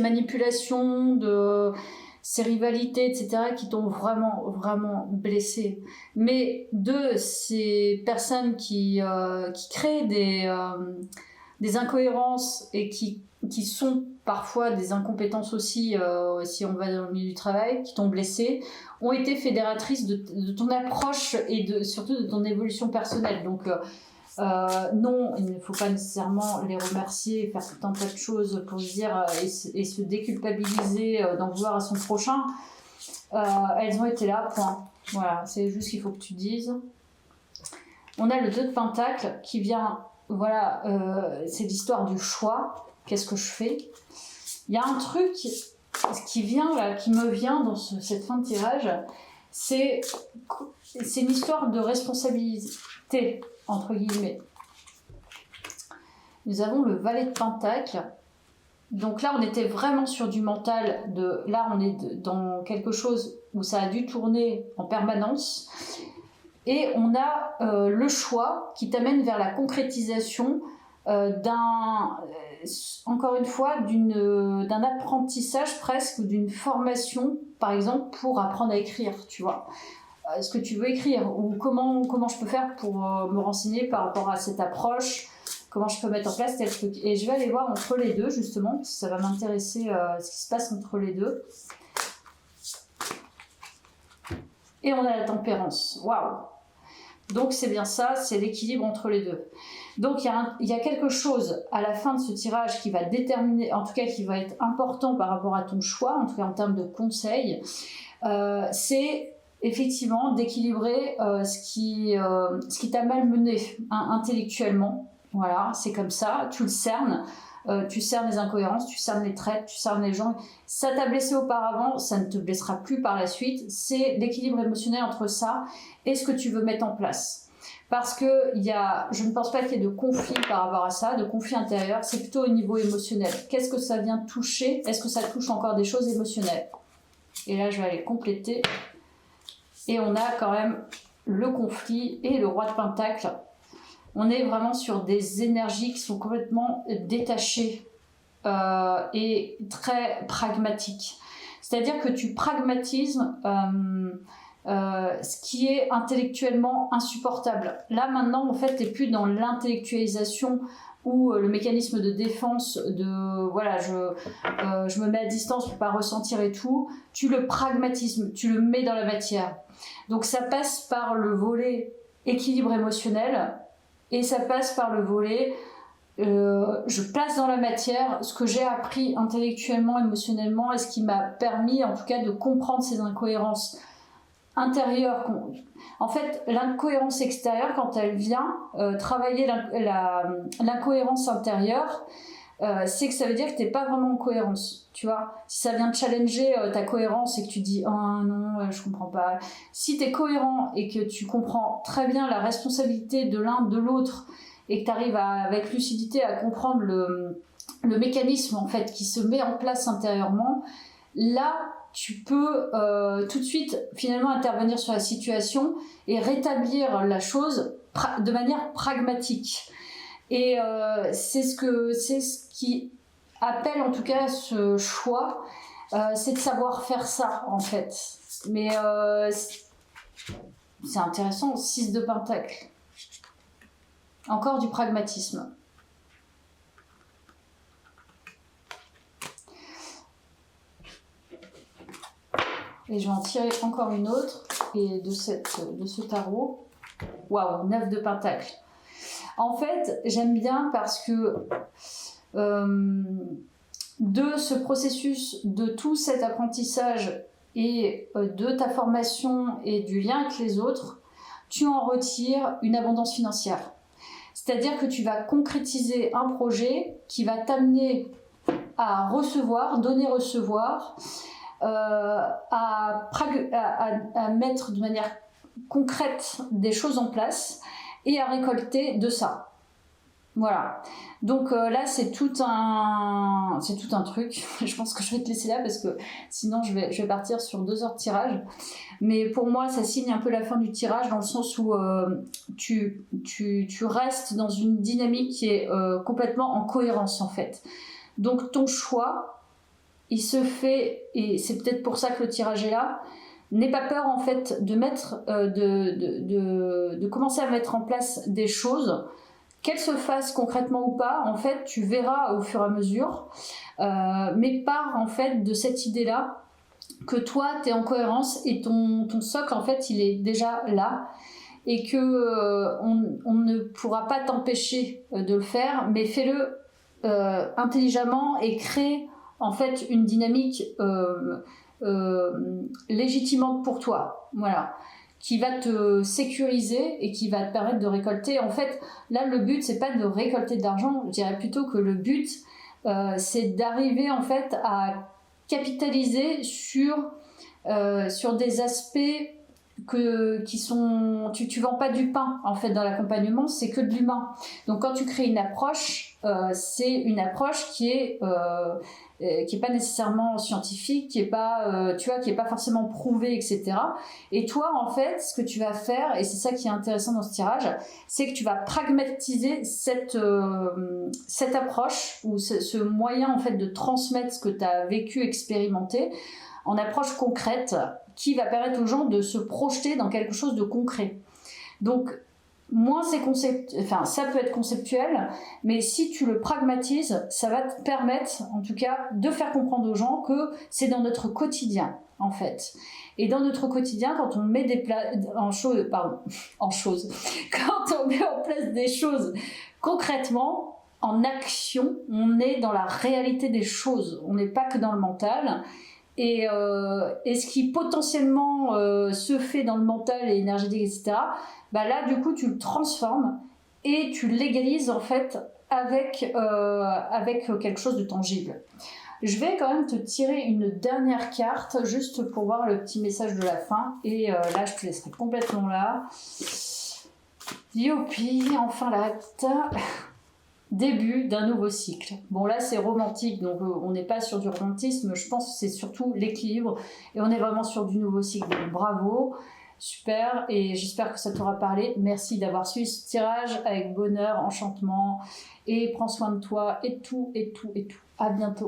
manipulations, ces rivalités, etc., qui t'ont vraiment, vraiment blessé. Mais de ces personnes qui créent des incohérences et qui sont parfois des incompétences aussi, si on va dans le milieu du travail, qui t'ont blessé, ont été fédératrices de ton approche et surtout de ton évolution personnelle. Donc, non, il ne faut pas nécessairement les remercier, faire tout un tas de choses pour se dire et se déculpabiliser d'en vouloir à son prochain. Elles ont été là, point. Voilà, c'est juste qu'il faut que tu dises. On a le 2 de Pentacle qui vient, voilà, c'est l'histoire du choix. Qu'est-ce que je fais? Il y a un truc qui vient là, qui me vient dans cette fin de tirage, c'est une histoire de responsabilité, entre guillemets. Nous avons le Valet de Pentacle. Donc là, on était vraiment sur du mental. Là, on est dans quelque chose où ça a dû tourner en permanence. Et on a le choix qui t'amène vers la concrétisation encore une fois, d'un apprentissage presque, d'une formation, par exemple, pour apprendre à écrire, tu vois. Est-ce que tu veux écrire? Ou comment je peux faire pour me renseigner par rapport à cette approche? Comment je peux mettre en place tel truc? Et je vais aller voir entre les deux, justement, ça va m'intéresser ce qui se passe entre les deux. Et on a la tempérance. Waouh! Donc c'est bien ça, c'est l'équilibre entre les deux. Donc il y a quelque chose à la fin de ce tirage qui va déterminer, en tout cas qui va être important par rapport à ton choix, en tout cas en termes de conseils. C'est effectivement d'équilibrer ce qui t'a malmené intellectuellement. Voilà, c'est comme ça, tu le cernes. Tu cernes les incohérences, tu cernes les traits, tu cernes les gens. Ça t'a blessé auparavant, ça ne te blessera plus par la suite. C'est l'équilibre émotionnel entre ça et ce que tu veux mettre en place. Parce que je ne pense pas qu'il y ait de conflit par rapport à ça, de conflit intérieur. C'est plutôt au niveau émotionnel. Qu'est-ce que ça vient toucher? Est-ce que ça touche encore des choses émotionnelles? Et là, je vais aller compléter. Et on a quand même le conflit et le roi de Pentacle. On est vraiment sur des énergies qui sont complètement détachées et très pragmatiques. C'est-à-dire que tu pragmatises ce qui est intellectuellement insupportable. Là, maintenant, en fait, tu n'es plus dans l'intellectualisation ou le mécanisme de défense voilà, je me mets à distance pour pas ressentir et tout. Tu le pragmatisme, tu le mets dans la matière. Donc, ça passe par le volet équilibre émotionnel. Et ça passe par le volet, je place dans la matière ce que j'ai appris intellectuellement, émotionnellement, et ce qui m'a permis, en tout cas, de comprendre ces incohérences intérieures. En fait, l'incohérence extérieure, quand elle vient travailler l'incohérence intérieure, c'est que ça veut dire que t'es pas vraiment en cohérence, tu vois. Si ça vient challenger ta cohérence et que tu dis « Oh non, je comprends pas ». Si t'es cohérent et que tu comprends très bien la responsabilité de l'un, de l'autre et que t'arrives avec lucidité à comprendre le mécanisme en fait qui se met en place intérieurement, là, tu peux tout de suite finalement intervenir sur la situation et rétablir la chose de manière pragmatique. Et c'est ce qui appelle en tout cas ce choix, c'est de savoir faire ça en fait. Mais c'est intéressant, 6 de Pentacle. Encore du pragmatisme. Et je vais en tirer encore une autre et de ce tarot. Waouh, 9 de Pentacle. En fait, j'aime bien parce que de ce processus, de tout cet apprentissage et de ta formation et du lien avec les autres, tu en retires une abondance financière. C'est-à-dire que tu vas concrétiser un projet qui va t'amener à recevoir, donner-recevoir, à mettre de manière concrète des choses en place et à récolter de ça. Voilà. Donc là, c'est tout un truc. Je pense que je vais te laisser là parce que sinon je vais partir sur 2 heures de tirage. Mais pour moi, ça signe un peu la fin du tirage dans le sens où tu restes dans une dynamique qui est complètement en cohérence en fait. Donc ton choix, il se fait, et c'est peut-être pour ça que le tirage est là, n'aie pas peur en fait de mettre, de commencer à mettre en place des choses, qu'elles se fassent concrètement ou pas, en fait, tu verras au fur et à mesure, mais pars en fait de cette idée-là que toi, tu es en cohérence et ton socle, en fait, il est déjà là et que on ne pourra pas t'empêcher de le faire, mais fais-le intelligemment et crée en fait une dynamique légitimante pour toi, voilà, qui va te sécuriser et qui va te permettre de récolter. En fait, là, le but, c'est pas de récolter de l'argent, je dirais plutôt que le but, c'est d'arriver en fait à capitaliser sur des aspects qui sont, tu vends pas du pain en fait dans l'accompagnement, c'est que de l'humain. Donc quand tu crées une approche, c'est une approche qui est pas nécessairement scientifique, qui est pas qui est pas forcément prouvée, etc. Et toi en fait, ce que tu vas faire, et c'est ça qui est intéressant dans ce tirage, c'est que tu vas pragmatiser cette approche ou ce moyen en fait de transmettre ce que tu as vécu, expérimenté, en approche concrète qui va permettre aux gens de se projeter dans quelque chose de concret. Donc, moins c'est ça peut être conceptuel, mais si tu le pragmatises, ça va te permettre, en tout cas, de faire comprendre aux gens que c'est dans notre quotidien, en fait. Et dans notre quotidien, quand on met quand on met en place des choses concrètement, en action, on est dans la réalité des choses. On n'est pas que dans le mental. Et ce qui potentiellement se fait dans le mental et énergétique, etc., bah là, du coup, tu le transformes et tu légalises, en fait, avec quelque chose de tangible. Je vais quand même te tirer une dernière carte, juste pour voir le petit message de la fin. Et là, je te laisserai complètement là. Youpi, enfin l'acte. Début d'un nouveau cycle. Bon là c'est romantique, donc on n'est pas sur du romantisme, je pense que c'est surtout l'équilibre et on est vraiment sur du nouveau cycle. Donc, bravo, super, et j'espère que ça t'aura parlé. Merci d'avoir suivi ce tirage avec bonheur, enchantement, et prends soin de toi et tout. À bientôt.